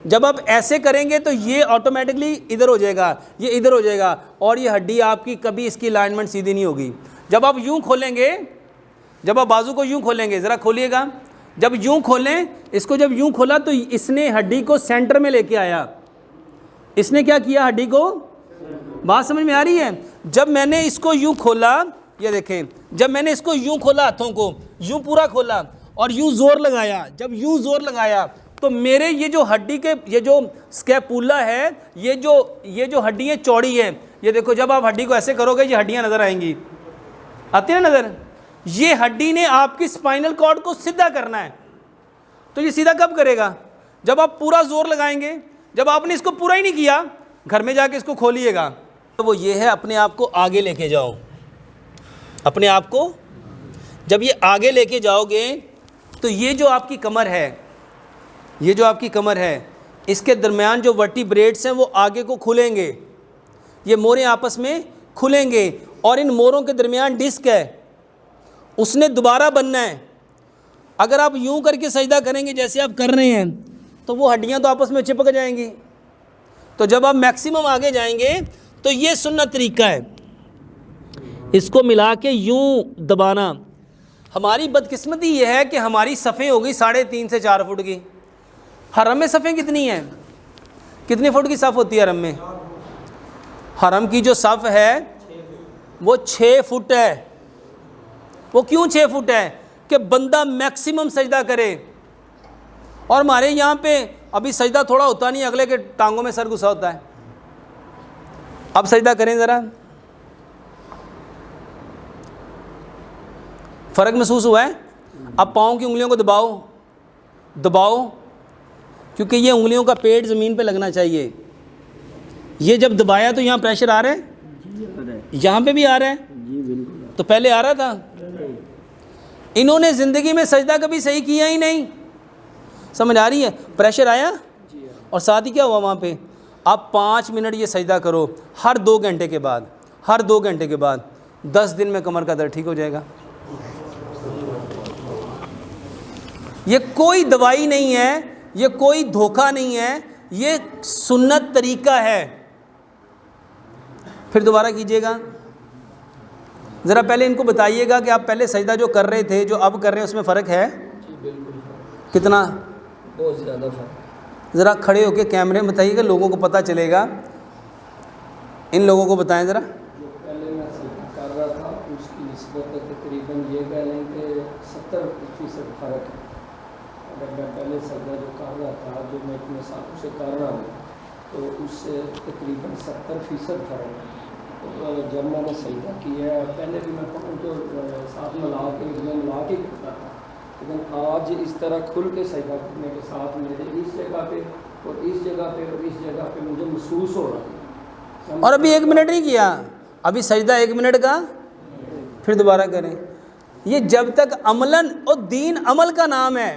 जब आप ऐसे करेंगे तो ये ऑटोमेटिकली इधर हो जाएगा, ये इधर हो जाएगा, और ये हड्डी आपकी कभी इसकी अलाइनमेंट सीधी नहीं होगी। जब आप यूं खोलेंगे, जब आप बाजू को यूं खोलेंगे, ज़रा खोलिएगा, जब यूं खोलें इसको, जब यूं खोला तो इसने हड्डी को सेंटर में लेके आया। इसने क्या किया, हड्डी को, बात समझ में आ रही है? जब मैंने इसको यूं खोला, ये देखें, जब मैंने इसको यूं खोला, हाथों को यूं पूरा खोला और यूं जोर लगाया, जब यूं जोर लगाया तो मेरे ये जो हड्डी के, ये जो स्कैपुला है, ये जो हड्डियाँ चौड़ी है, ये देखो, जब आप हड्डी को ऐसे करोगे ये हड्डियाँ नज़र आएंगी, आती है नज़र। ये हड्डी ने आपकी स्पाइनल कॉर्ड को सीधा करना है। तो ये सीधा कब करेगा? जब आप पूरा जोर लगाएंगे। जब आपने इसको पूरा ही नहीं किया, घर में जाके इसको खोलिएगा, तो वो ये है, अपने आप को आगे लेके जाओ। अपने आप को जब ये आगे लेके जाओगे तो ये जो आपकी कमर है, ये जो आपकी कमर है, इसके दरमियान जो वर्टिब्रेट्स हैं वो आगे को खुलेंगे, ये मोरें आपस में खुलेंगे, और इन मोरों के दरमियान डिस्क है, उसने दोबारा बनना है। अगर आप यूं करके सजदा करेंगे जैसे आप कर रहे हैं तो वो हड्डियां तो आपस में चिपक जाएंगी। तो जब आप मैक्सिमम आगे जाएंगे तो ये सुन्नत तरीका है, इसको मिला के यूं दबाना। हमारी बदकिस्मती ये है कि हमारी सफ़ें हो गई 3.5 से 4 फुट की। हरम में सफ़ें कितनी हैं? कितने फुट की सफ़ होती है हरम में? हरम की जो सफ़ है वो 6 फुट है। वो क्यों 6 फुट है? कि बंदा मैक्सिमम सजदा करे। और हमारे यहाँ पे अभी सजदा थोड़ा होता नहीं, अगले के टांगों में सर घुसा होता है। अब सजदा करें ज़रा, फ़र्क महसूस हुआ है? अब पाँव की उंगलियों को दबाओ, दबाओ, क्योंकि ये उंगलियों का पेट ज़मीन पे लगना चाहिए। ये जब दबाया तो यहाँ प्रेशर आ रहा है, यहाँ पे भी आ रहा है, तो पहले आ रहा था। इन्होंने ज़िंदगी में सजदा कभी सही किया ही नहीं, समझ आ रही है? प्रेशर आया और साथ ही क्या हुआ वहाँ पे। आप 5 मिनट ये सजदा करो हर 2 घंटे के बाद, हर 2 घंटे के बाद, 10 दिन में कमर का दर्द ठीक हो जाएगा। ये कोई दवाई नहीं है, ये कोई धोखा नहीं है, ये सुन्नत तरीका है। फिर दोबारा कीजिएगा, ज़रा पहले इनको बताइएगा कि आप पहले सजदा जो कर रहे थे, जो अब कर रहे हैं, उसमें फ़र्क है? कितना? बहुत ज़्यादा फ़र्क। ज़रा खड़े होकर कैमरे में बताइएगा, लोगों को पता चलेगा। इन लोगों को बताएं ज़रा। जो पहले मैं सजदा कर रहा था उसकी निस्बत तकरीबन ये कह लें कि 70% फ़र्क है। अगर मैं पहले सजदा जो कर रहा था, जो मैं इतने सालों से कर रहा हूँ, तो उससे तकरीबन 70% फ़र्क है। तो जब मैंने सजदा किया है, पहले भी मैं कहूँ तो साथ मिला के करता था, लेकिन आज इस तरह खुल के सजदा करने के साथ मेरे इस जगह पे और इस जगह पे और इस जगह पे मुझे महसूस हो रहा है। और अभी 1 मिनट नहीं किया, अभी सजदा 1 मिनट का, फिर दोबारा करें। ये जब तक अमलन, और दीन अमल का नाम है।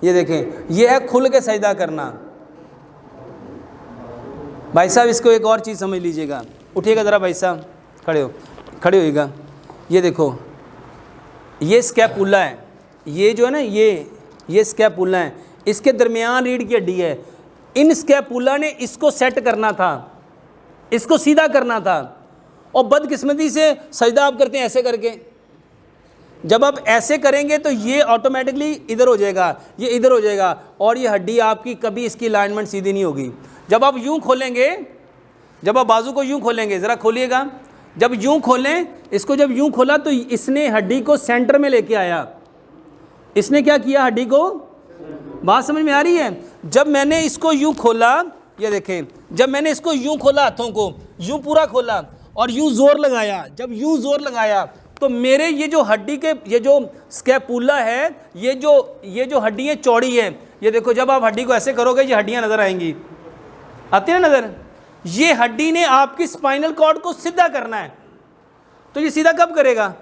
ये देखें, ये है खुल के सजदा करना। भाई साहब इसको एक और चीज़ समझ लीजिएगा, उठिएगा ज़रा भाई साहब, खड़े होइएगा। ये देखो, ये स्कैपुला है, ये जो है ना, ये स्कैपुला है, इसके दरमियान रीढ़ की हड्डी है। इन स्कैपुला ने इसको सेट करना था, इसको सीधा करना था, और बदकिस्मती से सजदा आप करते हैं ऐसे करके। जब आप ऐसे करेंगे तो ये ऑटोमेटिकली इधर हो जाएगा, ये इधर हो जाएगा, और ये हड्डी आपकी कभी इसकी अलाइनमेंट सीधी नहीं होगी। जब आप यूं खोलेंगे, जब आप बाजू को यूं खोलेंगे, ज़रा खोलिएगा, जब यूं खोलें इसको, जब यूं खोला तो इसने हड्डी को सेंटर में लेके आया। इसने क्या किया, हड्डी को, बात समझ में आ रही है? जब मैंने इसको यूं खोला, ये देखें, जब मैंने इसको यूं खोला, हाथों को यूं पूरा खोला और यूं जोर लगाया, जब यूं जोर लगाया तो मेरे ये जो हड्डी के, ये जो स्कैपुला है, ये जो हड्डियाँ चौड़ी है, ये देखो, जब आप हड्डी को ऐसे करोगे ये हड्डियाँ नज़र आएंगी, आती है नज़र। ये हड्डी ने आपकी स्पाइनल कॉर्ड को सीधा करना है। तो ये सीधा कब करेगा?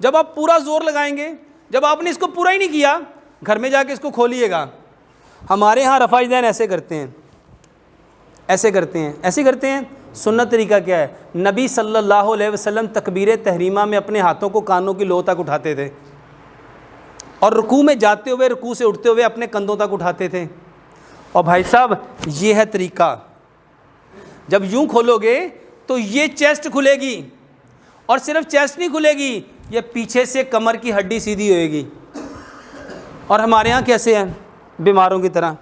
जब आप पूरा जोर लगाएंगे। जब आपने इसको पूरा ही नहीं किया, घर में जाके इसको खोलिएगा। हमारे यहाँ रफ़ाइदैन ऐसे करते हैं, ऐसे करते हैं, ऐसे करते हैं। सुन्नत तरीका क्या है? नबी सल्लल्लाहु अलैहि वसल्लम तकबीर तहरीमा में अपने हाथों को कानों की लो तक उठाते थे, और रुकू में जाते हुए, रुकू से उठते हुए अपने कंधों तक उठाते थे, और भाई साहब ये है तरीका, जब यूं खोलोगे तो ये चेस्ट खुलेगी, और सिर्फ चेस्ट नहीं खुलेगी, ये पीछे से कमर की हड्डी सीधी होएगी। और हमारे यहाँ कैसे हैं बीमारों की तरह,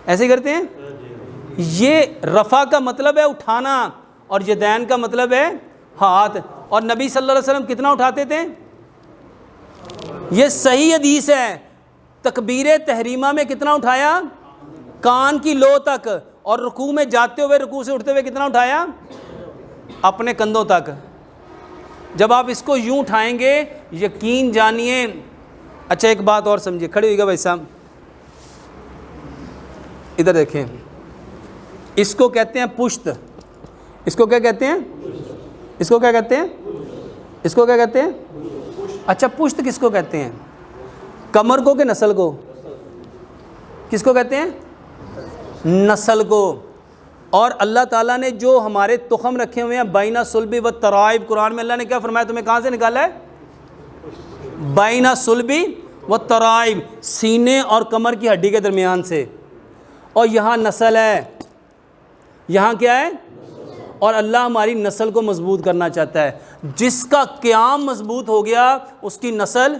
ऐसे करते हैं। ये रफ़ा का मतलब है उठाना, और यदैन का मतलब है हाथ। और नबी सल्लल्लाहु अलैहि वसल्लम कितना उठाते थे? ये सही हदीस है। तकबीर तहरीमा में कितना उठाया? कान की लो तक। और रुकू में जाते हुए, रुकू से उठते हुए कितना उठाया? अपने कंधों तक। जब आप इसको यूं उठाएंगे, यकीन जानिए। अच्छा एक बात और समझिए, खड़े होइएगा भाई साहब, इधर देखें। इसको कहते हैं पुश्त। इसको क्या कहते हैं? इसको क्या कहते हैं? इसको क्या कहते हैं? अच्छा पुश्त किसको कहते हैं? कमर को कि नस्ल को? किसको कहते हैं? नस्ल को। और अल्लाह ताला ने जो हमारे तुखम रखे हुए हैं बैना सुल्बी व तराइब, कुरान में अल्लाह ने क्या फरमाया? तुम्हें कहाँ से निकाला है? बैना सुल्बी व तराइब, सीने और कमर की हड्डी के दरमियान से। और यहाँ नस्ल है, यहाँ क्या है? और अल्लाह हमारी नस्ल को मजबूत करना चाहता है। जिसका क़याम मजबूत हो गया उसकी नस्ल।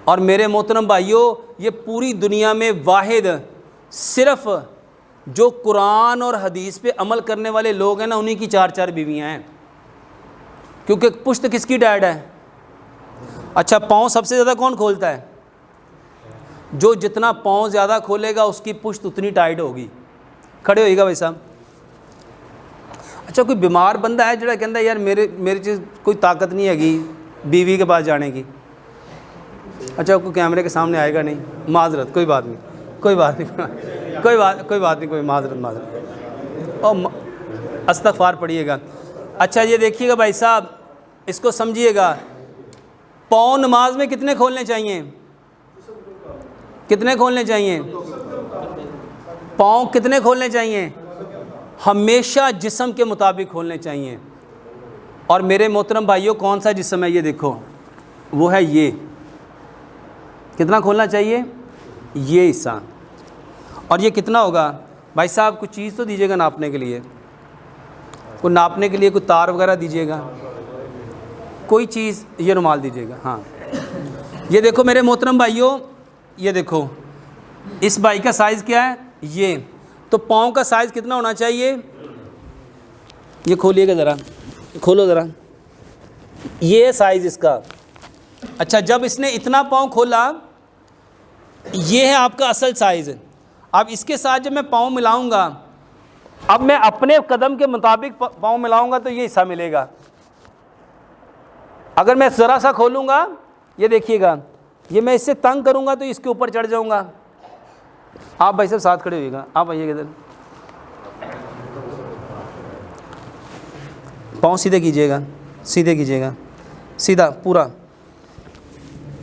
और मेरे मोहतरम भाइयों, ये पूरी दुनिया में वाहिद सिर्फ जो कुरान और हदीस पे अमल करने वाले लोग हैं ना, उन्हीं की 4-4 बीवियाँ हैं। क्योंकि पुश्त किसकी डैड है? अच्छा पाँव सबसे ज़्यादा कौन खोलता है? जो जितना पाँव ज़्यादा खोलेगा उसकी पुश्त उतनी टाइट होगी। खड़े होइएगा भाई साहब। अच्छा कोई बीमार बंदा है जो कहता है यार मेरे चीज़ कोई ताकत नहीं हैगी बीवी के पास जाने की। अच्छा कोई कैमरे के सामने आएगा नहीं, माजरत, कोई बात नहीं, कोई बात नहीं, कोई बात नहीं, कोई माजरत। और अस्तगफार पढ़िएगा। अच्छा ये देखिएगा भाई साहब, इसको समझिएगा। पाँव नमाज में कितने खोलने चाहिए? कितने खोलने चाहिए? पाँव कितने खोलने चाहिए? हमेशा जिस्म के मुताबिक खोलने चाहिए। और मेरे मोहतरम भाइयों, कौन सा जिस्म है? ये देखो, वो है ये। कितना खोलना चाहिए? ये हिस्सा। और ये कितना होगा? भाई साहब कुछ चीज़ तो दीजिएगा नापने के लिए, कोई नापने के लिए कोई तार वगैरह दीजिएगा, कोई चीज़। ये रुमाल दीजिएगा। हाँ ये देखो मेरे मोहतरम भाइयों, ये देखो इस भाई का साइज़ क्या है? ये। तो पाँव का साइज़ कितना होना चाहिए? ये खोलिएगा ज़रा, खोलो ज़रा, ये है साइज़ इसका। अच्छा जब इसने इतना पाँव खोला, ये है आपका असल साइज़। अब इसके साथ जब मैं पाँव मिलाऊंगा, अब मैं अपने कदम के मुताबिक पाँव मिलाऊंगा तो ये हिस्सा मिलेगा। अगर मैं ज़रा सा खोलूँगा, ये देखिएगा, ये मैं इससे तंग करूँगा तो इसके ऊपर चढ़ जाऊँगा। आप भाई साहब साथ खड़े होइएगा, आप आइएगा इधर, पाँव सीधे कीजिएगा, सीधे कीजिएगा, सीधा पूरा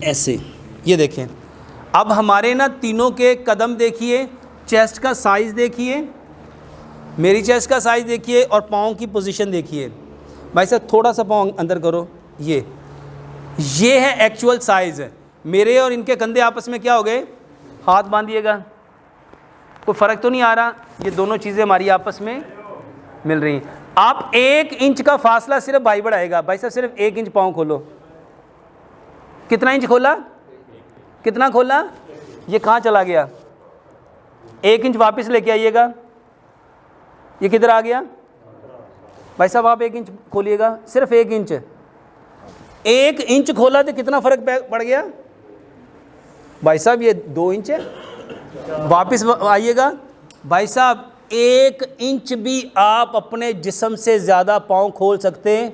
ऐसे। ये देखें, अब हमारे ना तीनों के कदम देखिए, चेस्ट का साइज़ देखिए, मेरी चेस्ट का साइज़ देखिए, और पाँव की पोजीशन देखिए। भाई साहब थोड़ा सा पाँव अंदर करो। ये है एक्चुअल साइज़। मेरे और इनके कंधे आपस में क्या हो गए? हाथ बांधिएगा, कोई फ़र्क तो नहीं आ रहा? ये दोनों चीज़ें हमारी आपस में मिल रही हैं। आप 1 इंच का फासला सिर्फ भाई बढ़ाएगा। भाई साहब सिर्फ 1 इंच पाँव खोलो। कितना इंच खोला? कितना खोला? ये कहाँ चला गया? 1 इंच वापस लेके आइएगा। ये किधर आ गया? भाई साहब आप 1 इंच खोलिएगा, सिर्फ 1 इंच। 1 इंच खोला तो कितना फ़र्क पड़ गया? भाई साहब ये 2 इंच है। वापस आइएगा। भाई साहब 1 इंच भी आप अपने जिस्म से ज़्यादा पाँव खोल सकते हैं?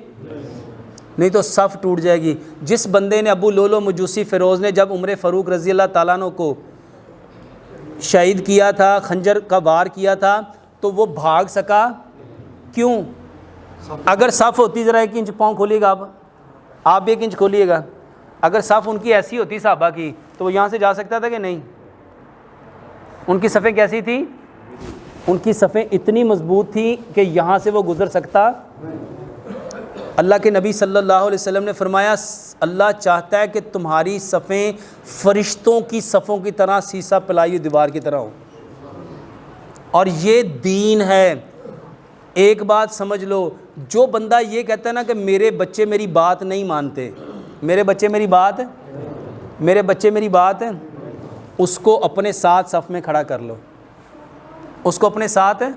नहीं तो सफ़ टूट जाएगी। जिस बंदे ने, अबू लोलो मजूसी फ़िरोज़ ने जब उमर फ़ारूक रज़ी अल्लाह ताला अन्हु को शहीद किया था, खंजर का वार किया था, तो वो भाग सका। क्यों? अगर सफ़ होती, ज़रा 1 इंच पाँव खोलिएगा आप 1 इंच खोलिएगा। अगर सफ़ उनकी ऐसी होती साहबा की, तो वो यहाँ से जा सकता था कि नहीं? उनकी सफ़ें कैसी थी? उनकी सफ़ें इतनी मजबूत थी कि यहाँ से वो गुज़र सकता। अल्लाह के नबी सल्लल्लाहु अलैहि वसल्लम ने फरमाया, अल्लाह चाहता है कि तुम्हारी सफ़ें फ़रिश्तों की सफ़ों की तरह सीसा पिलाई हुई दीवार की तरह हो, और ये दीन है। एक बात समझ लो, जो बंदा ये कहता है ना कि मेरे बच्चे मेरी बात नहीं मानते, मेरे बच्चे मेरी बात, उसको अपने साथ सफ़ में खड़ा कर लो, उसको अपने साथ।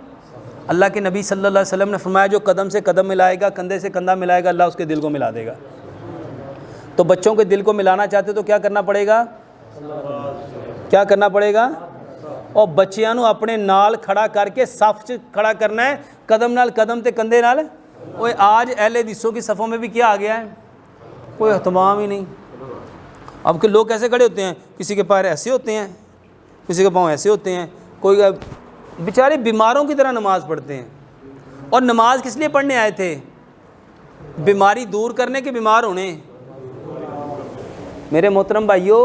अल्लाह के नबी सल्लल्लाहु अलैहि वसल्लम ने फरमाया, जो कदम से कदम मिलाएगा, कंधे से कंधा मिलाएगा, अल्लाह उसके दिल को मिला देगा। तो बच्चों के दिल को मिलाना चाहते तो क्या करना पड़ेगा, क्या करना पड़ेगा? और बच्चियां नू अपने नाल खड़ा करके सफ़ च खड़ा करना है, कदम नाल कदम ते कंधे नाल। ओए आज अहले हदीसों की सफ़ों में भी क्या आ गया है, कोई एहतमाम ही नहीं। अब के लोग कैसे खड़े होते हैं, किसी के पैर ऐसे होते हैं, किसी के पाँव ऐसे होते हैं, कोई बेचारे बीमारों की तरह नमाज़ पढ़ते हैं। और नमाज किस लिए पढ़ने आए थे? बीमारी दूर करने के, बीमार होने। मेरे मोहतरम भाइयों,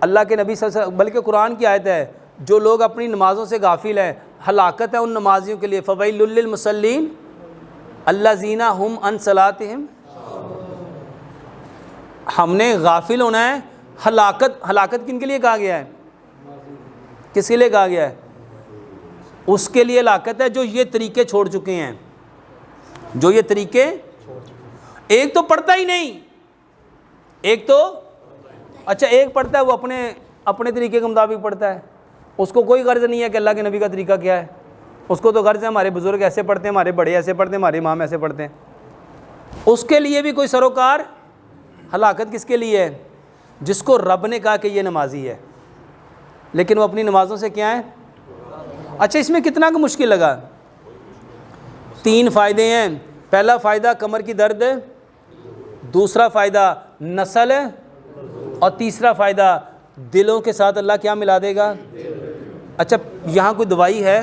अल्लाह के नबी सल्लल्लाहु अलैहि वसल्लम, बल्कि कुरान की आयत है, जो लोग अपनी नमाज़ों से गाफिल हैं, हलाकत है उन नमाजियों के लिए। फ़वैलुल लिल मुसल्लीन अल्लज़ीना हुम अन सलातिहिम। हमने गाफिल होना है। हलाकत किन के लिए कहा गया है, किसके लिए कहा गया है? उसके लिए हलाकत है जो ये तरीके छोड़ चुके हैं, जो ये तरीके, एक तो पढ़ता ही नहीं, एक तो अच्छा एक पढ़ता है, वो अपने तरीके के मुताबिक पढ़ता है, उसको कोई गर्ज नहीं है कि अल्लाह के नबी का तरीका क्या है। उसको तो गर्ज है हमारे बुज़ुर्ग ऐसे पढ़ते हैं, हमारे बड़े ऐसे पढ़ते हैं, हमारे इमाम ऐसे पढ़ते हैं। उसके लिए भी कोई सरोकार। हलाकत किसके लिए है? जिसको रब ने कहा कि ये नमाजी है, लेकिन वो अपनी नमाज़ों से क्या है। अच्छा, इसमें कितना का मुश्किल लगा? 3 फ़ायदे हैं। पहला फ़ायदा कमर की दर्द, दूसरा फ़ायदा नस्ल, और तीसरा फ़ायदा दिलों के साथ अल्लाह क्या मिला देगा। अच्छा, यहाँ कोई दवाई है?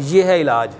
ये है इलाज।